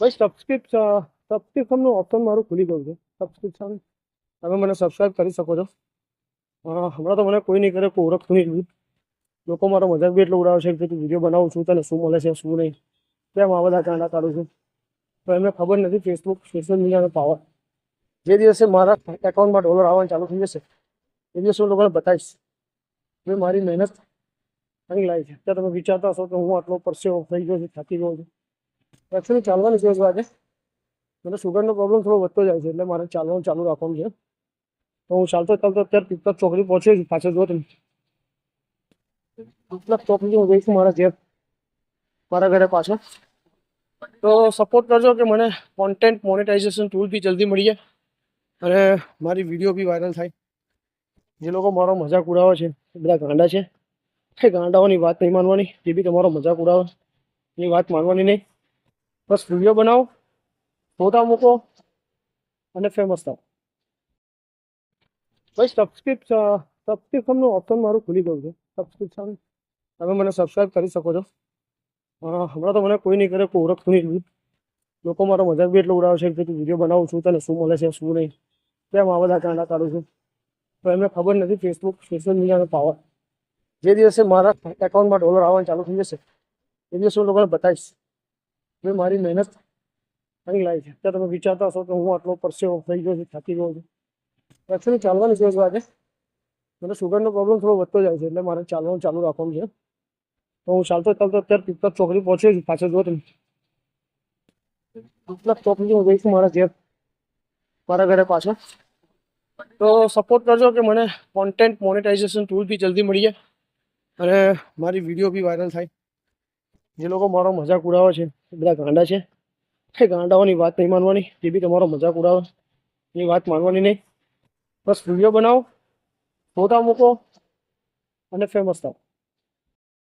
ભાઈ સબસ્ક્રિપ્શનનું ઓપ્શન મારું ખુલી ગયું છે. સબસ્ક્રિપ્શન તમે મને સબસ્ક્રાઈબ કરી શકો છો. હમણાં તો મને કોઈ નહીં કરે, કોઈ ઓળખતું નહીં. લોકો મારો મજાક બી એટલો ઉડાવે છે કે તું વિડીયો બનાવું છું, તને શું મળે છે શું નહીં, કેમ આ બધા કાંડા કાઢું છું. તો એમને ખબર નથી ફેસબુક સોશિયલ મીડિયાનો પાવર. જે દિવસે મારા એકાઉન્ટમાં ડોલર આવવાનું ચાલુ થઈ જશે એ દિવસે હું લોકોને બતાવીશ કે મારી મહેનત અહીં લાવી છે. ત્યાં તમે વિચારતા હશો કે હું આટલો પરસેવો થઈ ગયો છું, થાકી ગયો છું. એકચ્યુઅલી ચાલવાની છે આજે. મને સુગરનો પ્રોબ્લેમ થોડો વધતો જાય છે, એટલે મારે ચાલવાનું ચાલુ રાખવાનું છે. તો હું ચાલતો અત્યારે પીપળા ચોકડી પહોંચ્યો છું. પાછળ જો તમે પીપળા ચોકડી હું જઈશું મારા ઘેર, મારા ઘરે પાછળ. તો સપોર્ટ કરજો કે મને કોન્ટેન્ટ મોનેટાઇઝેશન ટૂલ બી જલ્દી મળી જાય અને મારી વિડીયો બી વાયરલ થાય. જે લોકો મારો મજાક ઉડાવે છે એ બધા ગાંડા છે. એ ગાંડાઓની વાત નહીં માનવાની. જે બી તમારો મજાક ઉડાવે એની વાત માનવાની નહીં. બસ વિડીયો બનાવો, ફોટા મૂકો અને ફેમસ થાવ. ભાઈ સબસ્ક્રિપ્શનનું ઓપ્શન મારું ખુલી ગયું છે. સબસ્ક્રિપ્શન તમે મને સબસ્ક્રાઈબ કરી શકો છો. હમણાં તો મને કોઈ નહીં કરે, કોઈ ઓળખતું નહીં. લોકો મારો મજાક બી એટલો ઉડાવે છે કે તું વિડીયો બનાવું છું, તને શું મળે છે શું નહીં, કેમ આ બધા કાંડા કાઢું છું. તો એમને ખબર નથી ફેસબુક સોશિયલ મીડિયાનો પાવર. જે દિવસે મારા એકાઉન્ટમાં ડોલર આવવાનું ચાલુ થઈ જશે એ દિવસે હું લોકોને બતાવીશ કે મારી મહેનત અહીં લાવી છે. ત્યાં તમે વિચારતા હશો કે હું આટલો પરસેવો થઈ ગયો છું, થાકી ગયો છું. એકચ્યુઅલી ચાલવાની છે આજે. મને સુગરનો પ્રોબ્લેમ થોડો વધતો જાય છે, એટલે મારે ચાલવાનું ચાલુ રાખવાનું છે. તો હું ચાલતો અત્યારે પીપળા ચોકડી પહોંચ્યો છું. પાછળ જો તમે પીપળા ચોકડી હું જઈશું મારા ઘેર, મારા ઘરે પાછળ. તો સપોર્ટ કરજો કે મને કોન્ટેન્ટ મોનેટાઇઝેશન ટૂલ બી જલ્દી મળી જાય અને મારી વિડીયો બી વાયરલ થાય. જે લોકો મારો મજાક ઉડાવે છે એ બધા ગાંડા છે. એ ગાંડાઓની વાત નહીં માનવાની. જે બી તમારો મજાક ઉડાવે એની વાત માનવાની નહીં. બસ વિડીયો બનાવો, ફોટા મૂકો અને ફેમસ થાવ.